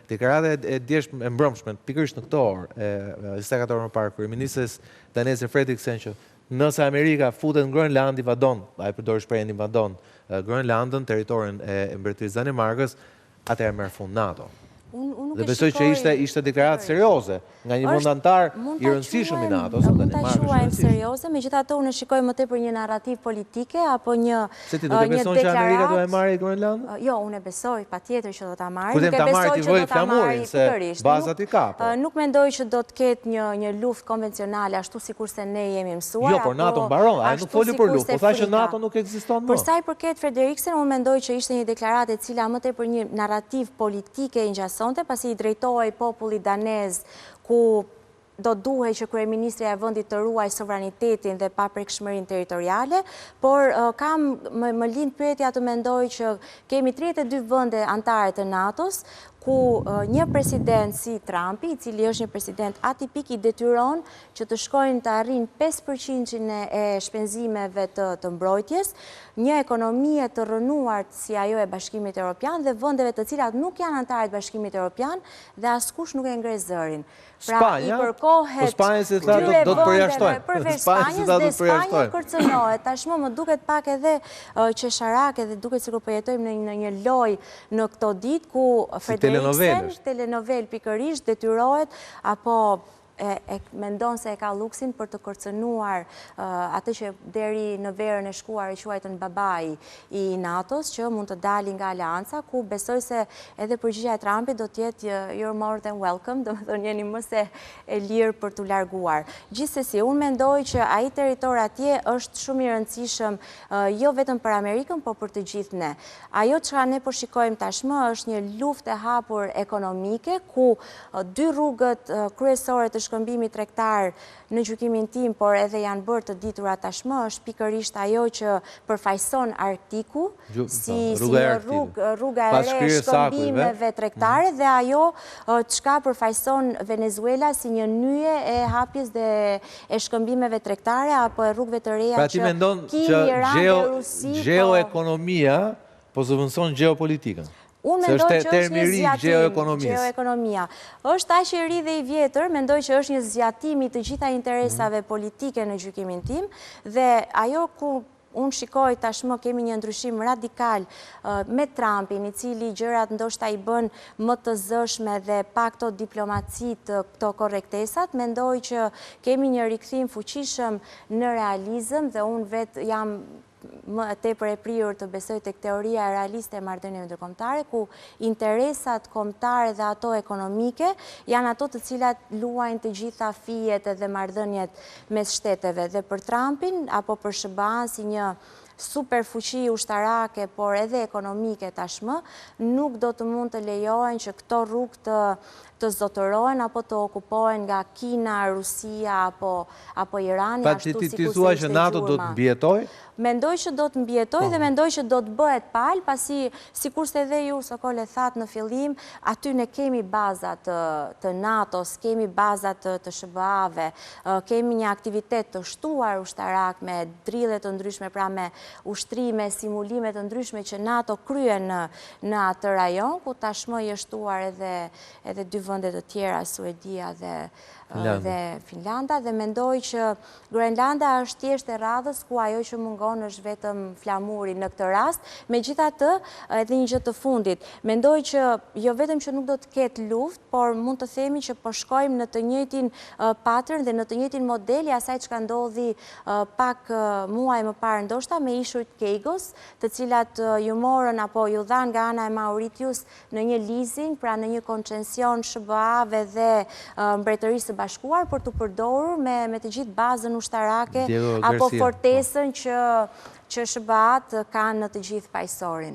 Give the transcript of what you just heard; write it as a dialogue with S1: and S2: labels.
S1: deklarata e djeshme e mbrëmshme, pikërisht në këtë orë, 24 orë më parë, kryeministres daneze Fredriksen që nëse Amerika futet në Groenland, invadon, ai përdor shprehjen invadon Groenlandën, territorin e Mbretërisë Danimarkës, atëherë merr fund NATO. Dhe besoj që ishte deklaratë serioze nga një vend antar i rëndësishëm i NATO-s,
S2: mund ta quajmë serioze, megjithatë unë shikoj më tepër një narrativ politike apo një
S1: Se ti nuk e beson që Amerika do e marrë Groenland?
S2: Jo, unë e besoj, patjetër që do ta marrë.
S1: Kur ta marrë ti vëj flamurin se bazat i ka.
S2: Nuk mendoj që do të ketë një luftë konvencionale ashtu sikurse ne jemi mësuar.
S1: Jo, por NATO mbaron, ai nuk foli për luftë, po thashë që NATO nuk ekziston më.
S2: Për sa i përket Frederiksen, unë mendoj që ishte një deklaratë e cila më tepër një narrativ politike e ngjasonte, pasi i drejtohej popullit danez ku do duhej që kryeministri e vendit të ruaj sovranitetin dhe paprekshmërinë territoriale, por më lind pyetja të mendoj që kemi 32 vende anëtare të NATO-s, ku një president si Trumpi, i cili është një president atipik, i detyron që të shkojnë të arrijnë 5% e shpenzimeve të mbrojtjes, një ekonomie të rënuar si ajo e Bashkimit Evropian dhe vendeve të cilat nuk janë anëtarë të Bashkimit Evropian dhe askush nuk e ngre zërin. Pra, i përkohet
S1: këtyre vendeve
S2: përveç Spanjës dhe Spanja kërcënohet. Tashmë më duket pak edhe qesharake dhe duket sikur po jetojmë në një lojë në këto ditë ku Frederiksen, telenovel pikërisht, detyrohet apo e mendon se e ka luksin për të kërcënuar atë që deri në verën e shkuar e quajtën babai i NATO-s, që mund të dalin nga aleanca, ku besoj se edhe përgjigjja e Trumpit do të jetë you're more than welcome, domethënë jeni më se e lirë për t'u larguar. Gjithsesi, unë mendoj që ai territor atje është shumë i rëndësishëm jo vetëm për Amerikën, por për të gjithë ne. Ajo çka ne po shikojmë tashmë është një luftë e hapur ekonomike, ku dy rrugët kryesore të shkëmbimit tregtar në gjykimin tim, por edhe janë bërë të ditura tashmë, është pikërisht ajo që përfaqëson Arktiku si një rruga e re shkëmbimeve tregtare dhe ajo çka përfaqëson Venezuela si një nyje e hapjes dhe e shkëmbimeve tregtare apo e rrugëve të reja që Kimi, Iran dhe Rusi.
S1: Gjeoekonomia po zëvendëson gjeopolitikën.
S2: Unë mendoj që është një zgjatim gjeoekonomia. Është aq i ri dhe i vjetër, mendoj që është një zgjatim i të gjitha interesave politike në gjykimin tim dhe ajo ku unë shikoj tashmë kemi një ndryshim radikal me Trumpin, i cili gjërat ndoshta i bën më të zëshme dhe pa këto diplomacit, këto korrektesat, mendoj që kemi një rikthim fuqishëm në realizëm dhe unë vetë jam më tepër e prirur të besoj tek teoria realiste e marrëdhënieve ndërkombëtare, ku interesat kombëtare dhe ato ekonomike janë ato të cilat luajnë të gjitha fijet dhe marrëdhëniet mes shteteve. Dhe për Trumpin apo për SBA-n si një superfuqi ushtarake, por edhe ekonomike tashmë, nuk do të mund të lejohen që këto rrugë të zotërohen apo të okupohen nga Kina, Rusia apo Irani, ashtu sikur
S1: ti thua që NATO do të mbijetojë?
S2: Mendoj që do të mbijetojë dhe mendoj që do të bëhet palë, pasi sikurse edhe ju Sokol e thatë në fillim, aty ne kemi bazat të NATO-s, kemi bazat të SBA-ve, kemi një aktivitet të shtuar ushtarak me drille të ndryshme, pra me ushtrime, simulime të ndryshme që NATO kryen në atë rajon, ku tashmë i është shtuar edhe dy vende të tjera, Suedia dhe Finlanda, dhe mendoj që Groenlanda është thjesht e radhës ku ajo që mungon është vetëm flamuri në këtë rast. Megjithatë, edhe një gjë të fundit, mendoj që jo vetëm që nuk do të ketë luftë, por mund të themi që po shkojmë në të njëjtin pattern dhe në të njëjtin model i asaj çka ndodhi pak muaj më parë ndoshta me ishujt Keigos, të cilat ju morën apo ju dhanë nga ana e Mauritius në një leasing, pra në një koncesion SBA-ve dhe Mbretërisë së Bashkuar për të përdorur me të gjithë bazën ushtarake apo fortesën që SBA-t kanë në të gjithë paqësorin.